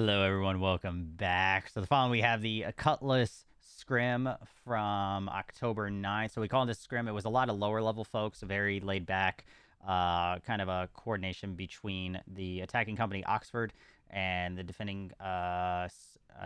Hello, everyone. Welcome back. So the following, we have the Cutlass Scrim from October 9th. So we call this Scrim. It was a lot of lower level folks, very laid back, kind of a coordination between the attacking company Oxford and the defending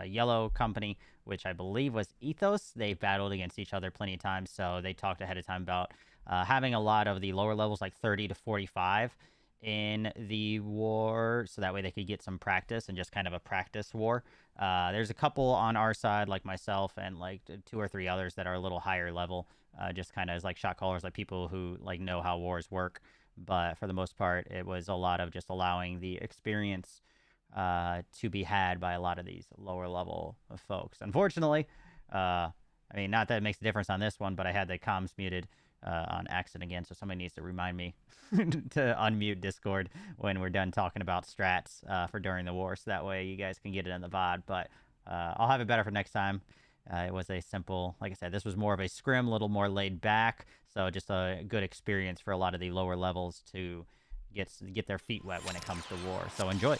yellow company, which I believe was Ethos. They battled against each other plenty of times, so they talked ahead of time about having a lot of the lower levels, like 30 to 45 in the war, so that way they could get some practice and just kind of a practice war. There's a couple on our side, like myself, and like two or three others that are a little higher level, just kind of as like shot callers, like people who like know how wars work. But for the most part, it was a lot of just allowing the experience to be had by a lot of these lower level folks. Unfortunately, I mean, not that it makes a difference on this one, but I had the comms muted on accident again, so somebody needs to remind me to unmute Discord when we're done talking about strats for during the war, so that way you guys can get it in the VOD. But I'll have it better for next time. It was a simple, like I said, this was more of a scrim, a little more laid back, so just a good experience for a lot of the lower levels to get their feet wet when it comes to war. So enjoy.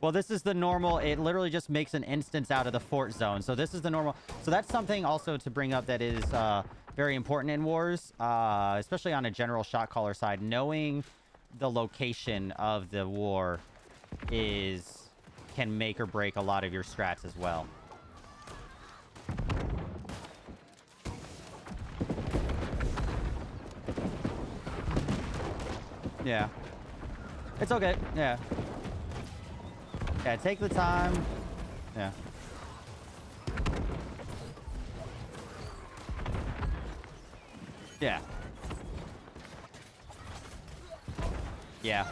Well, this is the normal. It literally just makes an instance out of the fort zone. So this is the normal. So that's something also to bring up that is very important in wars, especially on a general shot caller side. Knowing the location of the war can make or break a lot of your strats as well. Yeah. It's okay. Yeah. Yeah, take the time. Yeah. Yeah. Yeah.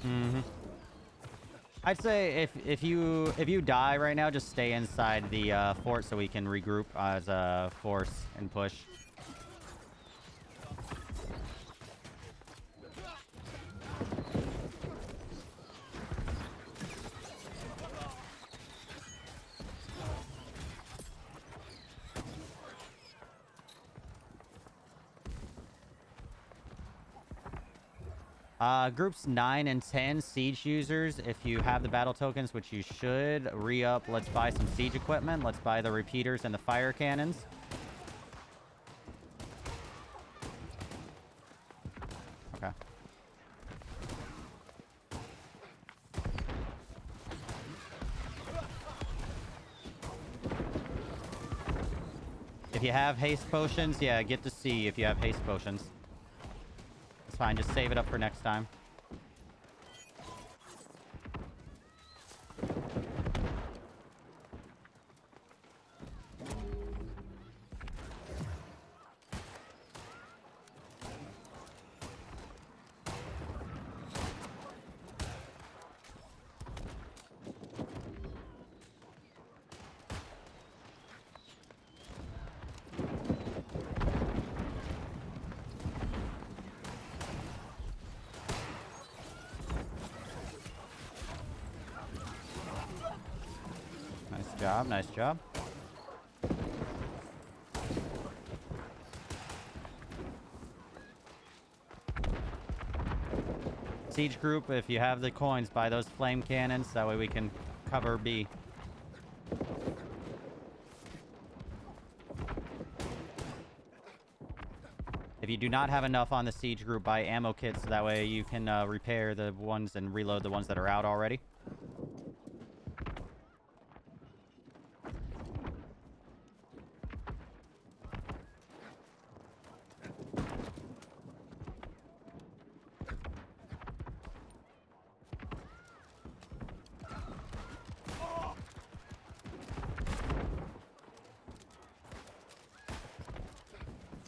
Mm-hmm. I'd say if you die right now, just stay inside the fort so we can regroup as a force and push. Groups 9 and 10, siege users, if you have the battle tokens, which you should, re-up. Let's buy some siege equipment. Let's buy the repeaters and the fire cannons. Okay. If you have haste potions, yeah, get to see if you have haste potions. It's fine, just save it up for next time. Nice job, nice job. Siege group, if you have the coins, buy those flame cannons. That way we can cover B. If you do not have enough on the siege group, buy ammo kits. So that way you can repair the ones and reload the ones that are out already.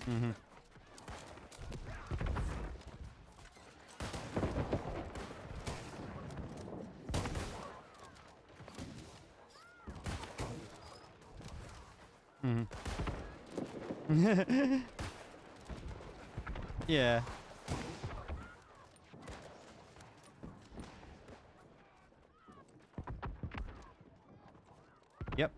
Mm-hmm. Mm-hmm. Yeah. Yep.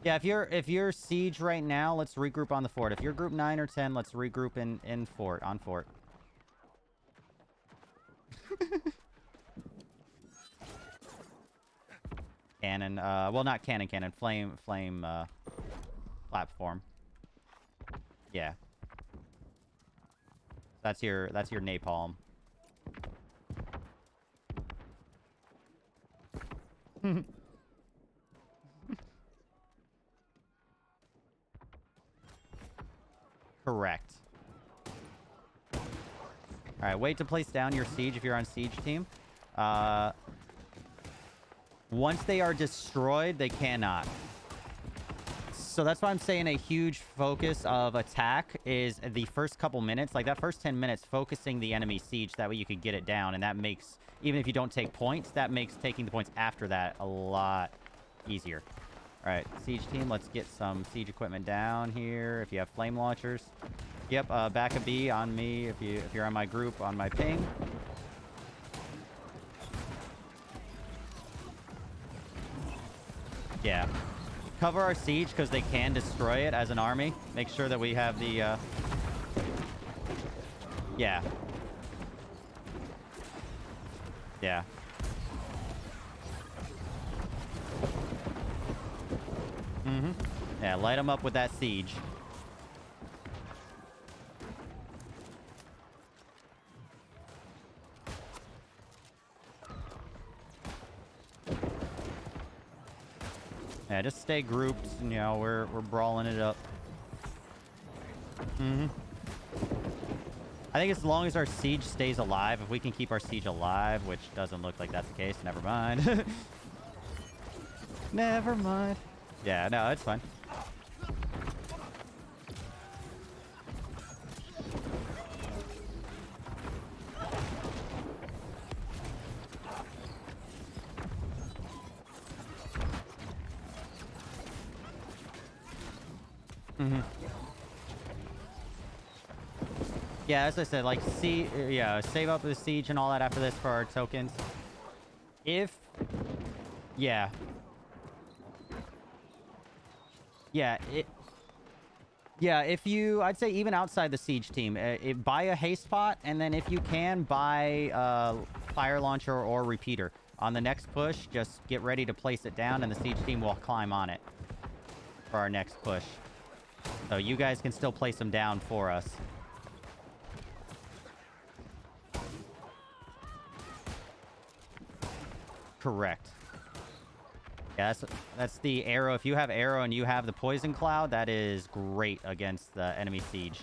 Yeah, if you're siege right now, let's regroup on the fort. If you're group 9 or 10, let's regroup in fort, on fort. Cannon, well, not cannon, flame, platform. Yeah. That's your napalm. Correct. Alright, wait to place down your siege if you're on siege team. Once they are destroyed, they cannot. So that's why I'm saying a huge focus of attack is the first couple minutes. Like that first 10 minutes, focusing the enemy siege. That way you could get it down. And that makes, even if you don't take points, that makes taking the points after that a lot easier. All right, siege team, let's get some siege equipment down here. If you have flame launchers. Yep, back a B on me if you're on my group, on my ping. Yeah. Cover our siege because they can destroy it as an army. Make sure that we have the, yeah. Yeah. Mm-hmm. Yeah, light them up with that siege. Yeah, just stay grouped. You know, we're brawling it up. Mm-hmm. I think as long as our siege stays alive, if we can keep our siege alive, which doesn't look like that's the case, never mind. Never mind. Yeah, no, it's fine. Mm-hmm. Yeah, as I said, like, save up the siege and all that after this for our tokens. If... Yeah. Yeah, Yeah, if you... I'd say even outside the siege team, buy a haste pot, and then if you can, buy fire launcher or repeater. On the next push, just get ready to place it down, and the siege team will climb on it for our next push. So you guys can still place them down for us. Correct. Yeah, that's the arrow. If you have arrow and you have the poison cloud, that is great against the enemy siege.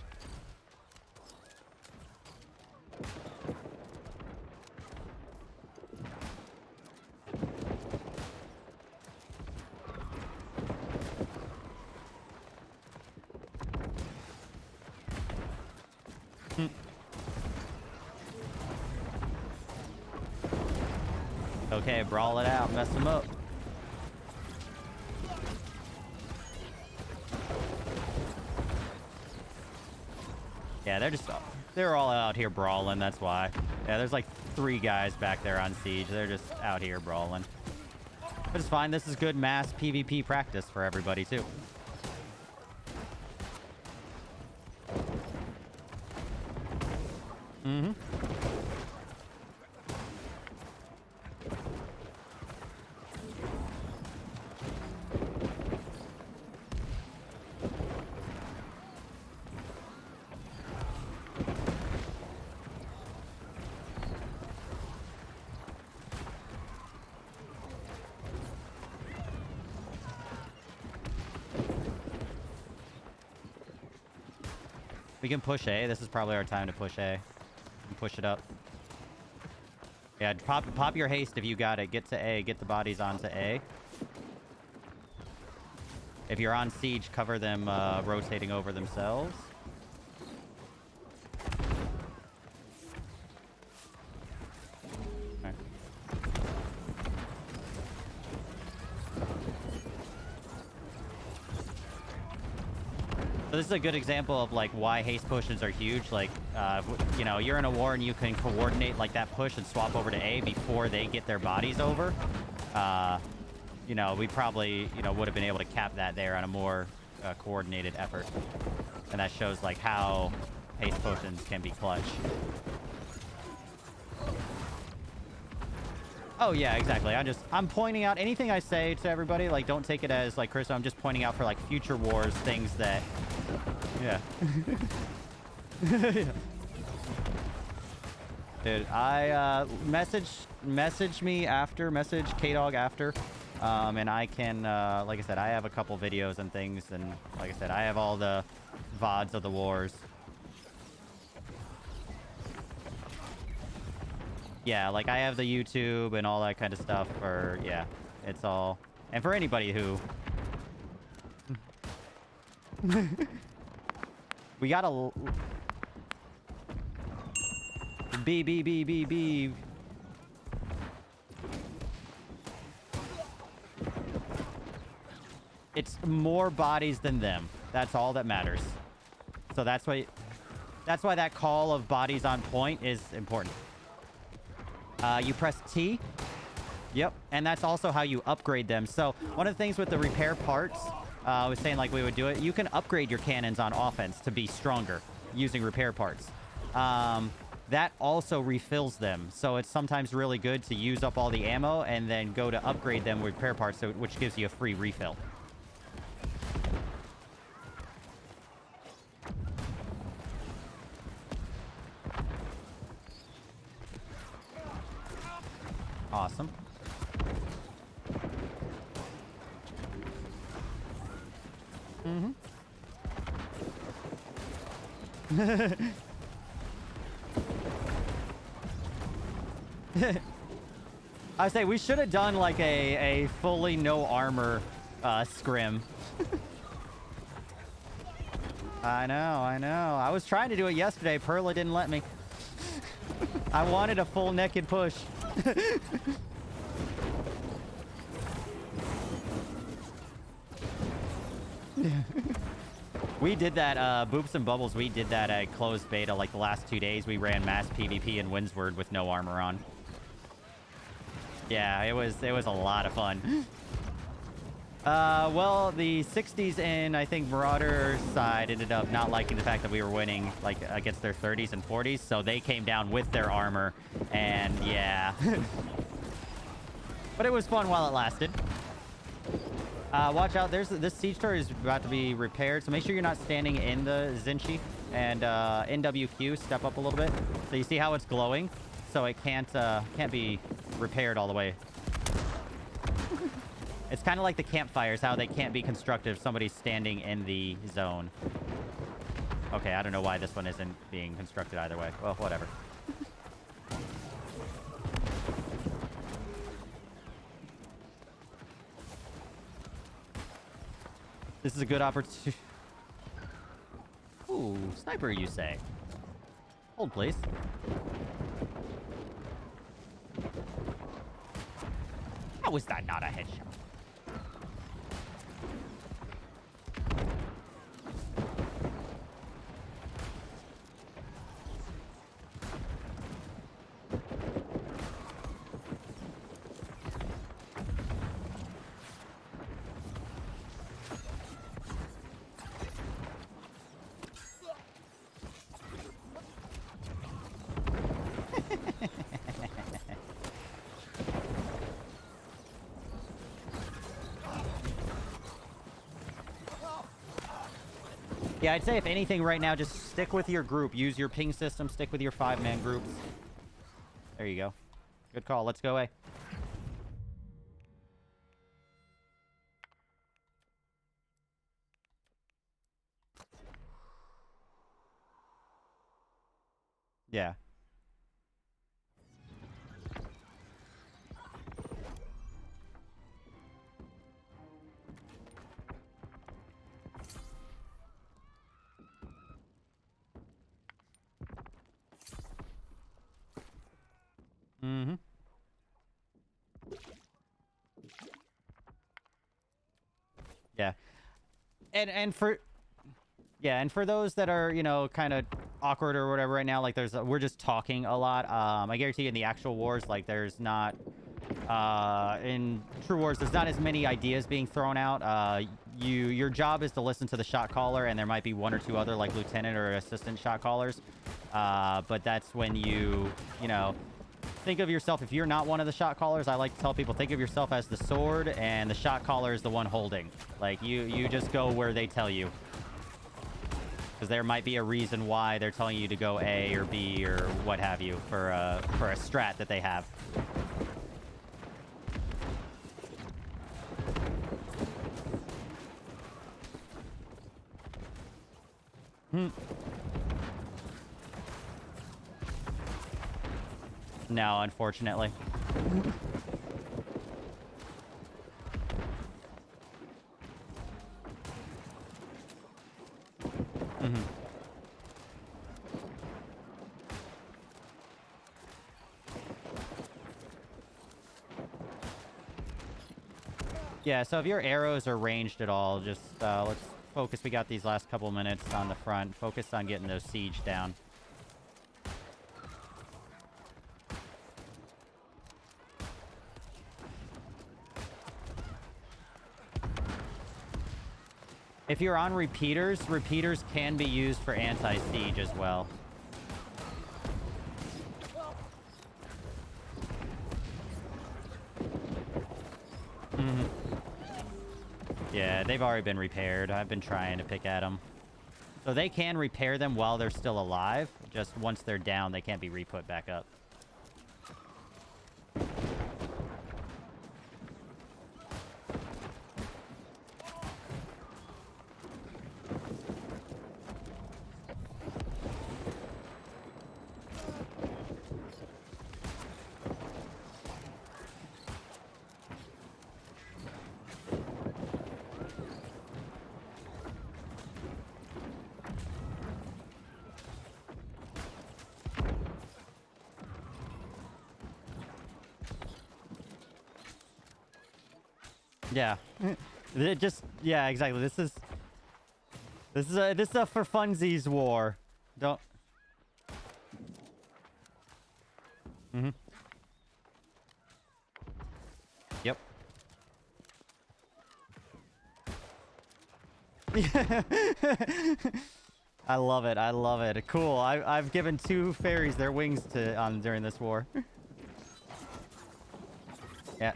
Okay, brawl it out, mess them up. Yeah, they're all out here brawling, that's why. Yeah, there's like 3 guys back there on siege. They're just out here brawling. But it's fine. This is good mass PvP practice for everybody, too. Mm-hmm. We can push A. This is probably our time to push A. And push it up. Yeah, pop your haste if you got it. Get to A. Get the bodies onto A. If you're on siege, cover them rotating over themselves. So this is a good example of like why haste potions are huge. Like, you know, you're in a war and you can coordinate like that push and swap over to A before they get their bodies over. You know, we probably, you know, would have been able to cap that there on a more coordinated effort. And that shows like how haste potions can be clutch. Oh yeah, exactly. I'm pointing out anything I say to everybody. Like, don't take it as like Chris. I'm just pointing out for like future wars things that, yeah. Yeah. Dude, I message me after, message K-Dog after, and I can like I said, I have a couple videos and things, and like I said, I have all the VODs of the wars. Yeah, like I have the YouTube and all that kind of stuff for, yeah, it's all. And for anybody who... we gotta... B. It's more bodies than them. That's all that matters. So that's why that call of bodies on point is important. You press T. Yep. And that's also how you upgrade them. So one of the things with the repair parts, I was saying like we would do it. You can upgrade your cannons on offense to be stronger using repair parts. That also refills them. So it's sometimes really good to use up all the ammo and then go to upgrade them with repair parts, which gives you a free refill. Awesome. Mm-hmm. I say we should have done like a fully no armor scrim. I know. I was trying to do it yesterday. Perla didn't let me. I wanted a full naked push. We did that, Boops and Bubbles, we did that at closed beta like the last 2 days. We ran mass PvP in Windsward with no armor on. Yeah, it was a lot of fun. Well, the 60s in, I think, Marauder side ended up not liking the fact that we were winning, like, against their 30s and 40s, so they came down with their armor, and yeah. But it was fun while it lasted. Watch out, this siege turret is about to be repaired, so make sure you're not standing in the Zinchi. And NWQ, step up a little bit. So you see how it's glowing? So it can't be repaired all the way. It's kind of like the campfires, how they can't be constructed if somebody's standing in the zone. Okay, I don't know why this one isn't being constructed either way. Well, whatever. This is a good opportunity. Ooh, sniper, you say? Hold, please. How is that not a headshot? Yeah, I'd say if anything right now, just stick with your group. Use your ping system. Stick with your 5-man groups. There you go. Good call. Let's go A. Yeah. Mm-hmm. Yeah. And for... Yeah, and for those that are, you know, kind of awkward or whatever right now, like we're just talking a lot. I guarantee you in the actual wars, like there's not in True Wars, there's not as many ideas being thrown out. Your job is to listen to the shot caller, and there might be one or two other like lieutenant or assistant shot callers. But that's when you know, think of yourself. If you're not one of the shot callers, I like to tell people, think of yourself as the sword, and the shot caller is the one holding. Like you just go where they tell you. Because there might be a reason why they're telling you to go A or B or what have you for a strat that they have. No, unfortunately. Yeah, so if your arrows are ranged at all, just let's focus. We got these last couple minutes on the front. Focus on getting those siege down. If you're on repeaters, repeaters can be used for anti-siege as well. Yeah, they've already been repaired. I've been trying to pick at them. So they can repair them while they're still alive. Just once they're down, they can't be re-put back up. Yeah. It just, yeah, exactly. This is a for funsies war. Don't. Yep. I love it. I love it. Cool. I've given 2 fairies their wings to during this war. Yeah.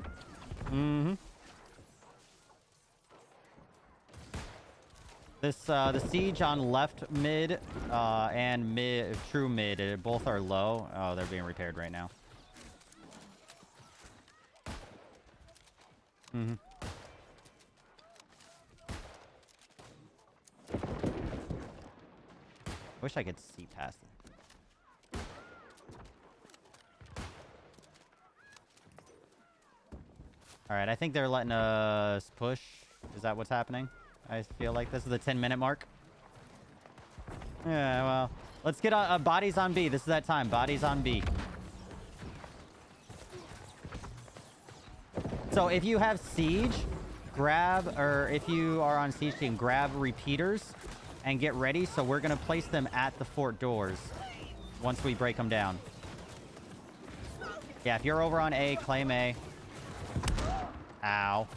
The siege on left mid and true mid, both are low. Oh, they're being repaired right now. Wish I could see past it. All right, I think they're letting us push. Is that what's happening? I feel like this is the 10-minute mark. Yeah, well, let's get bodies on B. This is that time. Bodies on B. So if you have siege, or if you are on siege, you can grab repeaters and get ready. So we're going to place them at the fort doors once we break them down. Yeah, if you're over on A, claim A. Ow.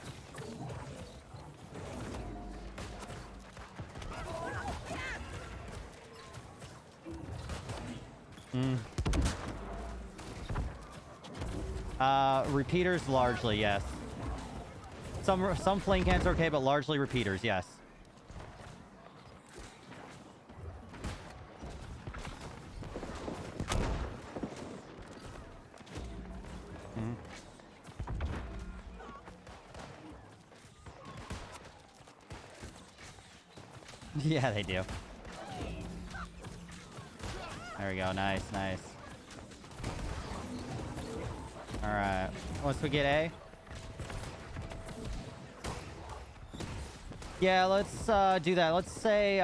Repeaters largely, yes. Some flame cans are okay, but largely repeaters, yes. Yeah, they do. There we go. Nice, nice. All right. Once we get A. Yeah, let's do that. Let's say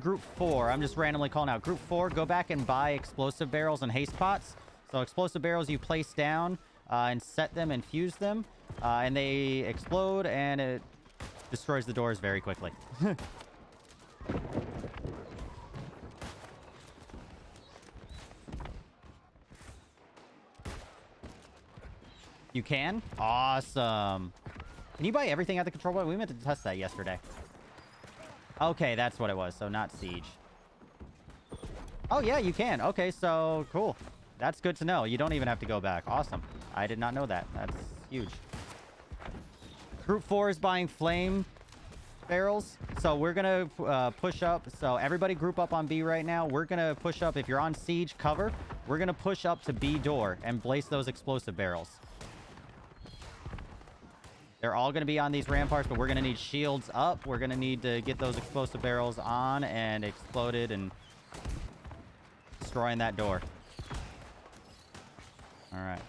group 4. I'm just randomly calling out. Group 4, go back and buy explosive barrels and haste pots. So explosive barrels you place down and set them and fuse them. And they explode and it destroys the doors very quickly. You can? Awesome. Can you buy everything at the control point? We meant to test that yesterday. Okay, that's what it was. So not siege. Oh, yeah, you can. Okay, so cool. That's good to know. You don't even have to go back. Awesome. I did not know that. That's huge. Group 4 is buying flame barrels. So we're going to push up. So everybody group up on B right now. We're going to push up. If you're on siege cover, we're going to push up to B door and place those explosive barrels. They're all going to be on these ramparts, but we're going to need shields up. We're going to need to get those explosive barrels on and exploded and destroying that door. All right.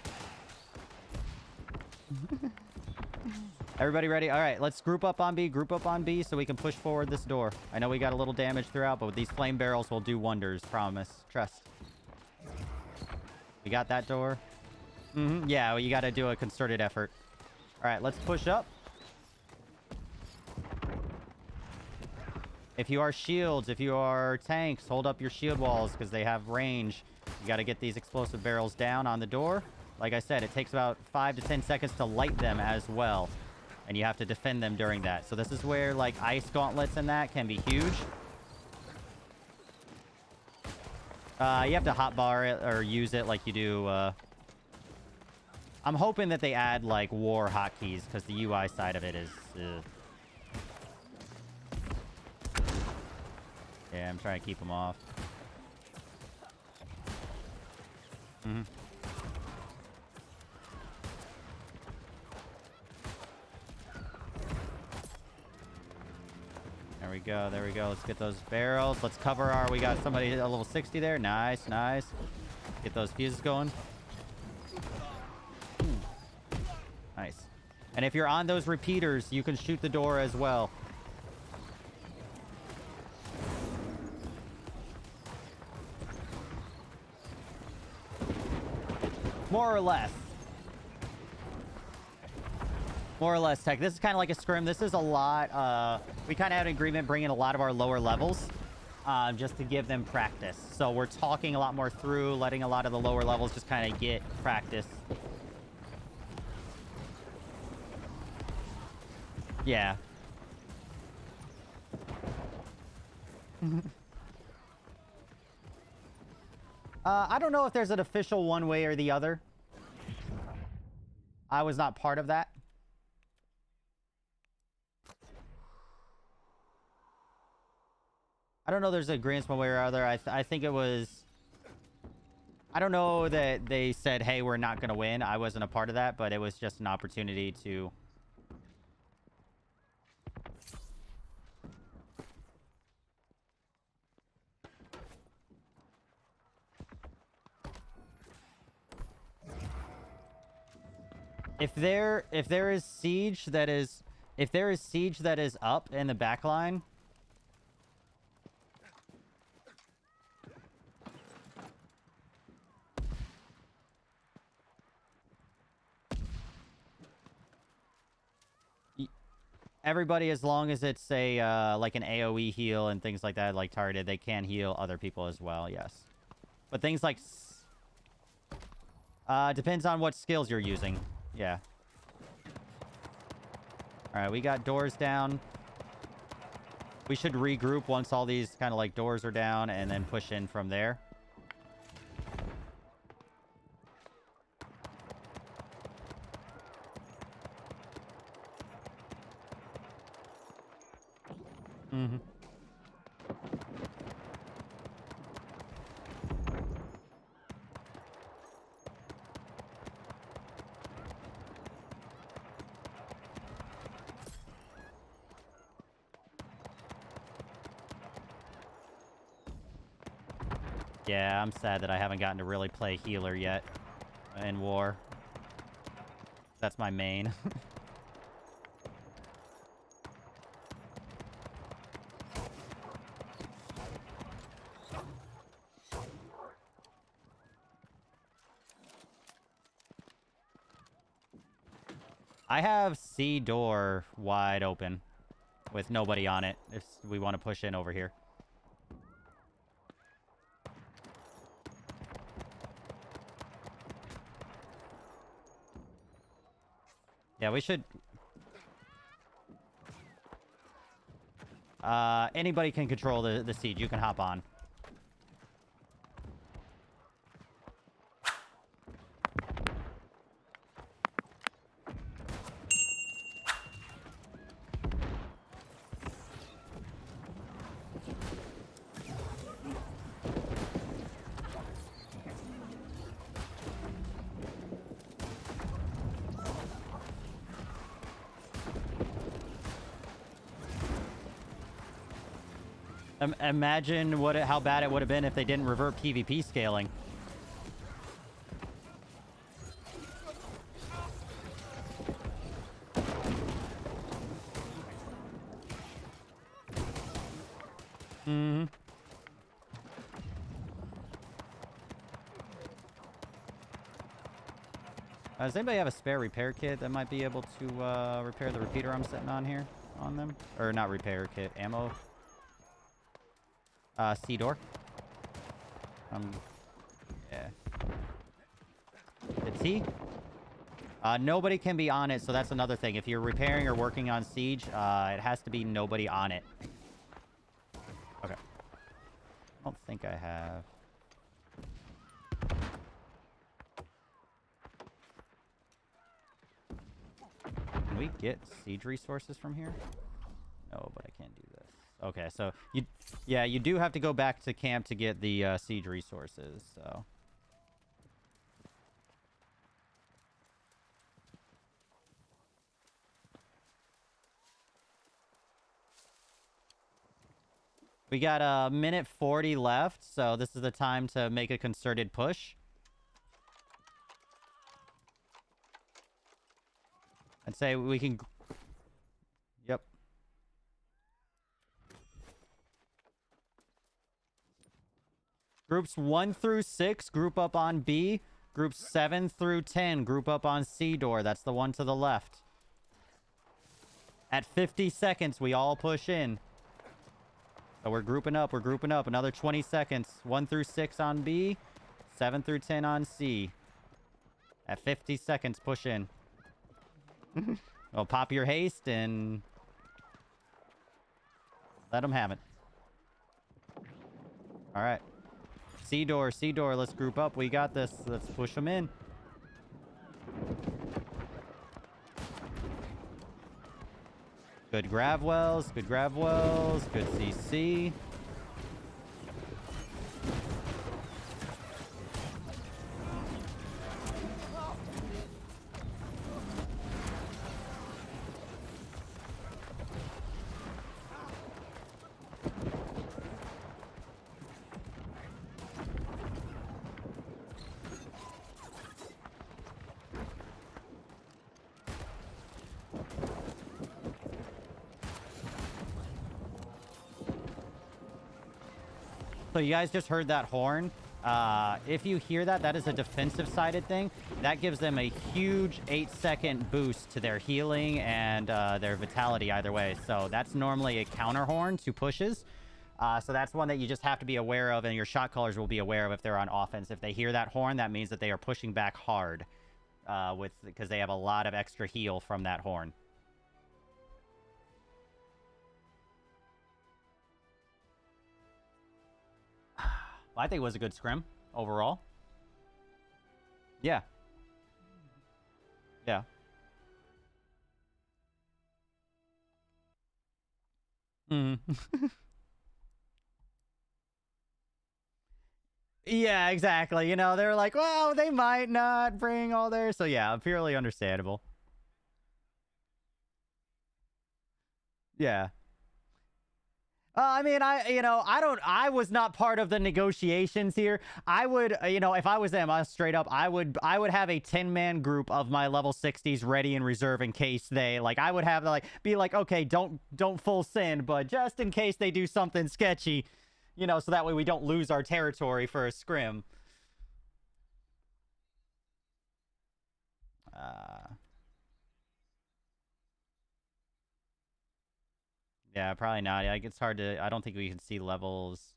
Everybody ready? All right, let's group up on B. Group up on B so we can push forward this door. I know we got a little damage throughout, but with these flame barrels, we'll do wonders. Promise. Trust. We got that door. Yeah, well, you got to do a concerted effort. All right, let's push up. If you are shields, if you are tanks, hold up your shield walls because they have range. You got to get these explosive barrels down on the door. Like I said, it takes about 5 to 10 seconds to light them as well. And you have to defend them during that. So this is where, like, ice gauntlets and that can be huge. You have to hotbar it or use it like you do... I'm hoping that they add, like, war hotkeys, because the UI side of it is... Yeah, I'm trying to keep them off. There we go, there we go. Let's get those barrels. Let's cover our... We got somebody at level 60 there. Nice, nice. Get those fuses going. Nice. And if you're on those repeaters, you can shoot the door as well. More or less. More or less, Tech. This is kind of like a scrim. This is a lot. We kind of had an agreement bringing a lot of our lower levels just to give them practice. So we're talking a lot more through, letting a lot of the lower levels just kind of get practice. Yeah. I don't know if there's an official one way or the other. I was not part of that. I don't know there's agreements one way or other. I think it was... I don't know that they said, hey, we're not going to win. I wasn't a part of that, but it was just an opportunity to... If there is siege that is... If there is siege that is up in the back line... Everybody, as long as it's a like an AoE heal and things like that, like targeted, they can heal other people as well, yes. But things like... depends on what skills you're using. Yeah. Alright, we got doors down. We should regroup once all these kind of like doors are down and then push in from there. Mm-hmm. Yeah, I'm sad that I haven't gotten to really play healer yet in war. That's my main. I have C door wide open with nobody on it if we want to push in over here. Yeah, we should... anybody can control the siege. You can hop on. Imagine how bad it would have been if they didn't revert PvP scaling. Mm-hmm. Does anybody have a spare repair kit that might be able to repair the repeater I'm setting on here on them? Or not repair kit, ammo. C door. Yeah. The T. Nobody can be on it, so that's another thing. If you're repairing or working on siege, it has to be nobody on it. Okay. I don't think I have. Can we get siege resources from here? No, but I can't do this. Okay, so you do have to go back to camp to get the siege resources. So we got a minute 40 left, so this is the time to make a concerted push. I'd say we can. Yep. Groups 1 through 6 group up on B. Groups 7 through 10 group up on C door. That's the one to the left. At 50 seconds, we all push in. So we're grouping up. We're grouping up. Another 20 seconds. 1 through 6 on B. 7 through 10 on C. At 50 seconds, push in. Well, pop your haste and let them have it. All right. C door, C door. Let's group up. We got this. Let's push them in. Good grab wells. Good grab wells. Good CC. So you guys just heard that horn. If you hear that, that is a defensive-sided thing. That gives them a huge 8-second boost to their healing and their vitality either way. So that's normally a counter horn to pushes. So that's one that you just have to be aware of, and your shot callers will be aware of if they're on offense. If they hear that horn, that means that they are pushing back hard because they have a lot of extra heal from that horn. I think it was a good scrim overall. Yeah. Yeah. Mm. Yeah, exactly. You know, they're like, well, they might not bring all their... So, yeah, purely understandable. Yeah. I mean, I was not part of the negotiations here. I would, if I was them, I straight up, I would have a 10-man group of my level 60s ready in reserve in case they, like, I would have, like, be like, okay, don't full send, but just in case they do something sketchy, so that way we don't lose our territory for a scrim. Yeah, probably not. Like, it's hard to, I don't think we can see levels.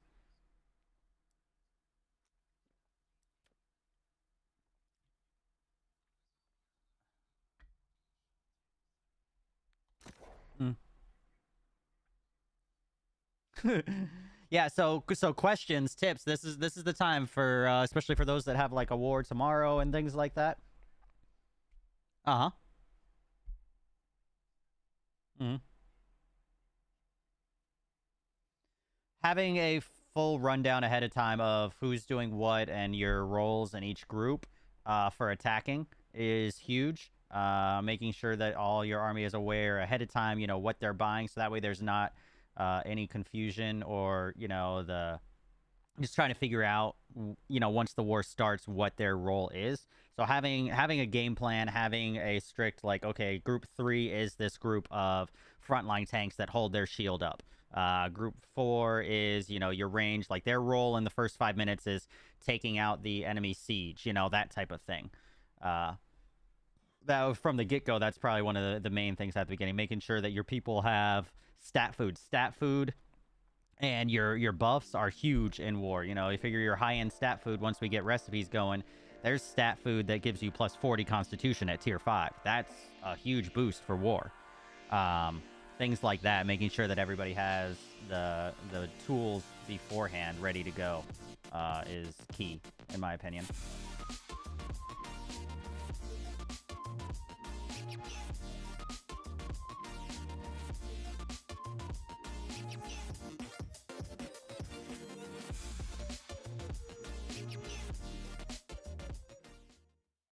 Mm. Yeah, so questions, tips. This is the time for especially for those that have like a war tomorrow and things like that. Uh-huh. Mm. Having a full rundown ahead of time of who's doing what and your roles in each group for attacking is huge. Making sure that all your army is aware ahead of time, what they're buying, so that way there's not any confusion or the just trying to figure out once the war starts what their role is. So having a game plan, having a strict like, okay, group 3 is this group of frontline tanks that hold their shield up. Group 4 is your range, like their role in the first 5 minutes is taking out the enemy siege, that type of thing. uh that from the get-go, that's probably one of the main things at the beginning, making sure that your people have stat food, and your buffs are huge in war. You figure your high-end stat food, once we get recipes going, there's stat food that gives you plus 40 constitution at tier 5. That's a huge boost for war. um, Things like that, making sure that everybody has the tools beforehand ready to go, is key in my opinion.